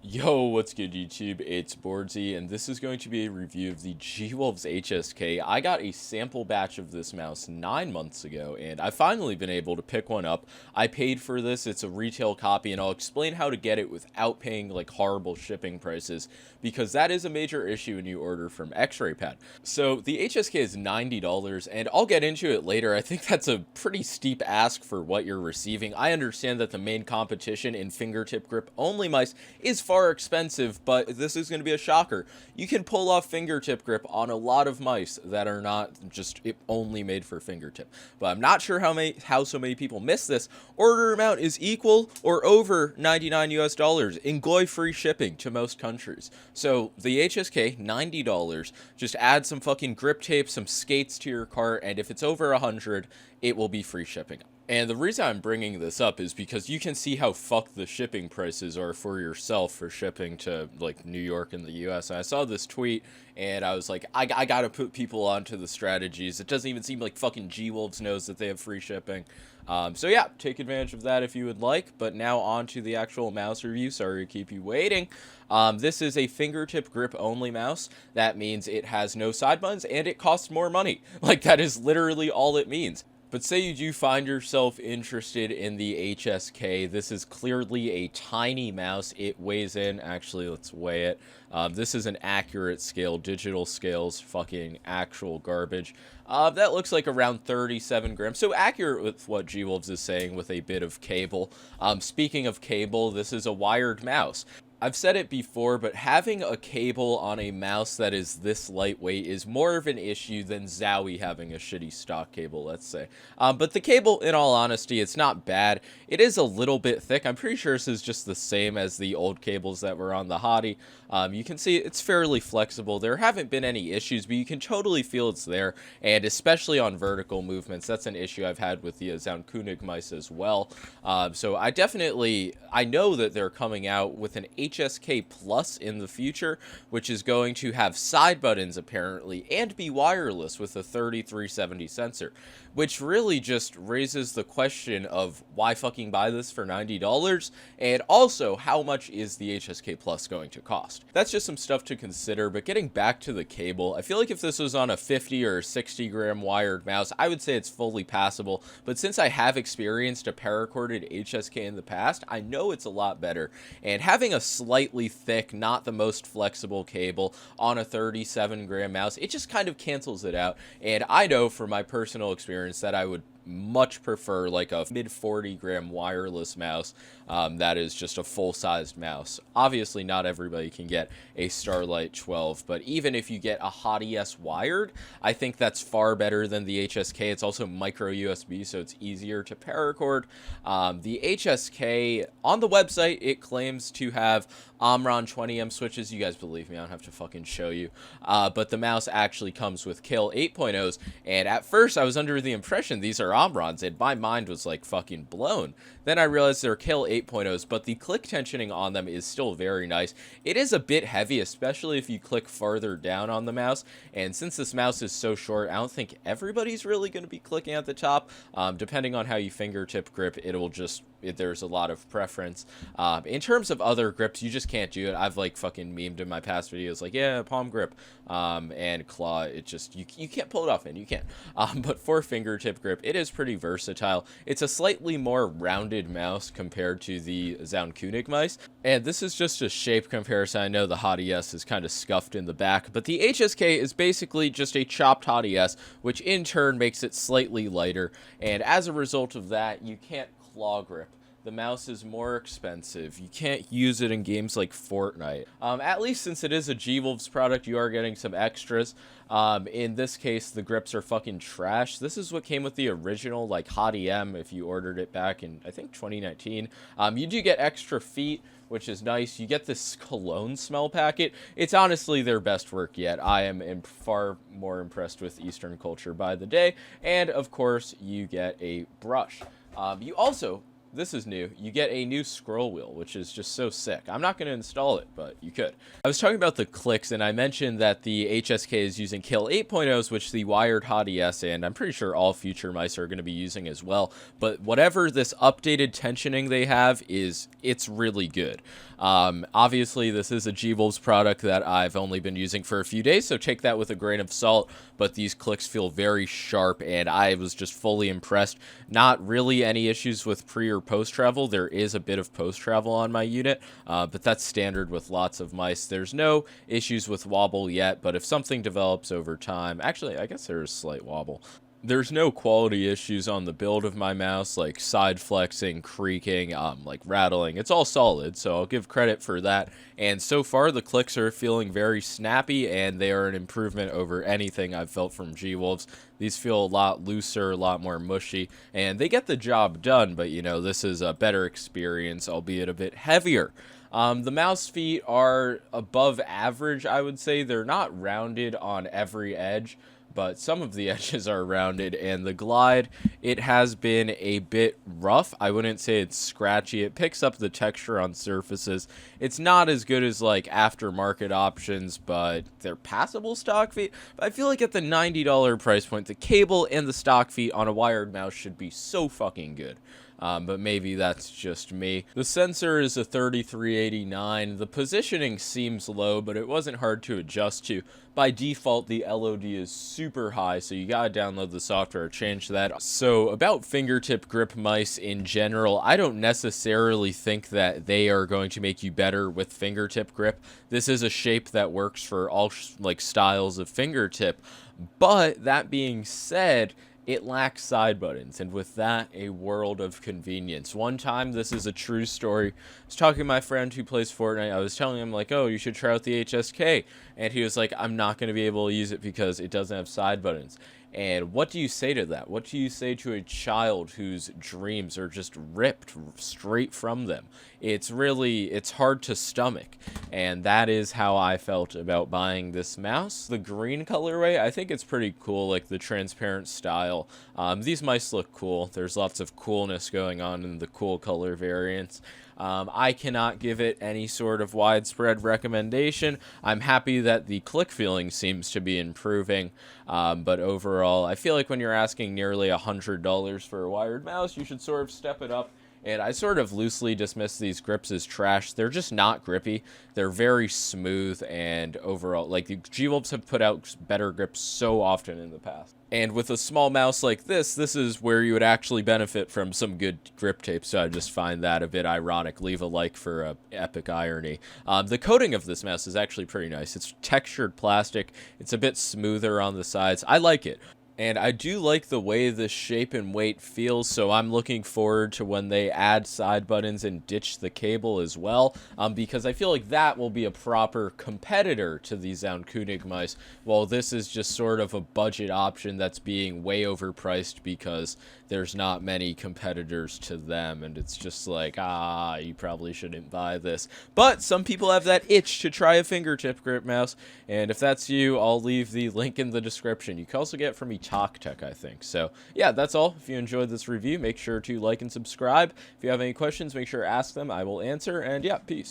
Yo, what's good YouTube? It's boardzy, and this is going to be a review of the Gwolves HSK. I got a sample batch of this mouse 9 months ago, and I've finally been able to pick one up. I paid for this, it's a retail copy, and I'll explain how to get it without paying like horrible shipping prices, because that is a major issue when you order from X-Ray Pad. So the HSK is $90, and I'll get into it later. I think that's a pretty steep ask for what you're receiving. I understand that the main competition in fingertip grip only mice is far expensive, but this is going to be a shocker. You can pull off fingertip grip on a lot of mice that are not just only made for fingertip. But I'm not sure how so many people miss this. Order amount is equal or over $99 US in GOI free shipping to most countries. So the HSK, $90. Just add some fucking grip tape, some skates to your cart, and if it's over 100, it will be free shipping. And the reason I'm bringing this up is because you can see how fucked the shipping prices are for yourself for shipping to, like, New York and the US. And I saw this tweet, and I was like, I gotta put people onto the strategies. It doesn't even seem like fucking Gwolves knows that they have free shipping. So yeah, take advantage of that if you would like. But now on to the actual mouse review. Sorry to keep you waiting. This is a fingertip grip only mouse. That means it has no side buttons, and it costs more money. Like, that is literally all it means. But say you do find yourself interested in the HSK, this is clearly a tiny mouse. It weighs in, actually, let's weigh it. This is an accurate scale, digital scales, fucking actual garbage. That looks like around 37 grams, so accurate with what Gwolves is saying with a bit of cable. Speaking of cable, this is a wired mouse. I've said it before, but having a cable on a mouse that is this lightweight is more of an issue than Zowie having a shitty stock cable, let's say. But the cable, in all honesty, it's not bad. It is a little bit thick. I'm pretty sure this is just the same as the old cables that were on the Hottie. You can see it's fairly flexible. There haven't been any issues, but you can totally feel it's there, and especially on vertical movements. That's an issue I've had with the Zaunkönig mice as well. So I know that they're coming out with an HSK Plus in the future, which is going to have side buttons apparently and be wireless with a 3370 sensor, which really just raises the question of why fucking buy this for $90, and also how much is the HSK Plus going to cost. That's just some stuff to consider. But getting back to the cable, I feel like if this was on a 50 or 60 gram wired mouse, I would say it's fully passable, but since I have experienced a paracorded HSK in the past, I know it's a lot better, and having a slightly thick, not the most flexible cable on a 37 gram mouse, it just kind of cancels it out. And I know from my personal experience that I would much prefer like a mid 40 gram wireless mouse that is just a full-sized mouse. Obviously not everybody can get a Starlight 12, but even if you get a Hottie S wired, I think that's far better than the HSK. It's also micro USB, so it's easier to paracord. The HSK on the website, it claims to have Omron 20M switches. You guys believe me, I don't have to fucking show you. But the mouse actually comes with Kill 8.0s, and at first I was under the impression these are Omrons, and my mind was like fucking blown. Then I realized they're Kill 8.0s, but the click tensioning on them is still very nice. It is a bit heavy, especially if you click farther down on the mouse, and since this mouse is so short, I don't think everybody's really going to be clicking at the top. Depending on how you fingertip grip, there's a lot of preference. In terms of other grips, you just can't do it. I've like fucking memed in my past videos like, yeah, palm grip and claw, it just, you can't pull it off, and you can't. But for fingertip grip, it is pretty versatile. It's a slightly more rounded mouse compared to the Zaunkönig mice, and this is just a shape comparison. I know the Hottie S is kind of scuffed in the back, but the HSK is basically just a chopped Hottie S, which in turn makes it slightly lighter, and as a result of that, you can't claw grip. The mouse is more expensive. You can't use it in games like Fortnite. At least since it is a Gwolves product, you are getting some extras. In this case, the grips are fucking trash. This is what came with the original, like, Hottie M, if you ordered it back in, I think, 2019. You do get extra feet, which is nice. You get this cologne smell packet. It's honestly their best work yet. I am far more impressed with Eastern culture by the day. And, of course, you get a brush. You also, this is new, you get a new scroll wheel, which is just so sick. I'm not going to install it, but you could. I was talking about the clicks, and I mentioned that the HSK is using Kill 8.0s, which the wired Hottie S, and I'm pretty sure all future mice are going to be using as well. But whatever this updated tensioning they have it's really good. Obviously, this is a Gwolves product that I've only been using for a few days, so take that with a grain of salt, but these clicks feel very sharp, and I was just fully impressed. Not really any issues with pre or post travel. There is a bit of post travel on my unit, but that's standard with lots of mice. There's no issues with wobble yet, but if something develops over time, actually, I guess there is slight wobble. There's no quality issues on the build of my mouse, like side flexing, creaking, like rattling. It's all solid, so I'll give credit for that. And so far, the clicks are feeling very snappy, and they are an improvement over anything I've felt from Gwolves. These feel a lot looser, a lot more mushy, and they get the job done, but, you know, this is a better experience, albeit a bit heavier. The mouse feet are above average, I would say. They're not rounded on every edge, but some of the edges are rounded, and the glide, it has been a bit rough. I wouldn't say it's scratchy. It picks up the texture on surfaces. It's not as good as, like, aftermarket options, but they're passable stock feet. But I feel like at the $90 price point, the cable and the stock feet on a wired mouse should be so fucking good. But maybe that's just me. The sensor is a 3389. The positioning seems low, but it wasn't hard to adjust to. By default, the LOD is super high, so you gotta download the software, change that. So about fingertip grip mice in general, I don't necessarily think that they are going to make you better with fingertip grip. This is a shape that works for all like styles of fingertip. But that being said, it lacks side buttons, and with that, a world of convenience. One time, this is a true story, I was talking to my friend who plays Fortnite. I was telling him, like, oh, you should try out the HSK, and he was like, I'm not going to be able to use it because it doesn't have side buttons. And what do you say to that? What do you say to a child whose dreams are just ripped straight from them? It's hard to stomach. And that is how I felt about buying this mouse. The green colorway, I think it's pretty cool, like the transparent style. These mice look cool. There's lots of coolness going on in the cool color variants. I cannot give it any sort of widespread recommendation. I'm happy that the click feeling seems to be improving, but overall, I feel like when you're asking nearly $100 for a wired mouse, you should sort of step it up. And I sort of loosely dismiss these grips as trash. They're just not grippy. They're very smooth, and overall, like, the Gwolves have put out better grips so often in the past. And with a small mouse like this is where you would actually benefit from some good grip tape, so I just find that a bit ironic. Leave a like for epic irony. The coating of this mouse is actually pretty nice. It's textured plastic. It's a bit smoother on the sides. I like it. And I do like the way the shape and weight feels, so I'm looking forward to when they add side buttons and ditch the cable as well, because I feel like that will be a proper competitor to the Zaunkönig mice, while this is just sort of a budget option that's being way overpriced because there's not many competitors to them, and it's just like, you probably shouldn't buy this. But some people have that itch to try a fingertip grip mouse, and if that's you, I'll leave the link in the description. You can also get it from Talk Tech, I think. So yeah, that's all. If you enjoyed this review, make sure to like and subscribe. If you have any questions, make sure to ask them. I will answer. And yeah, peace.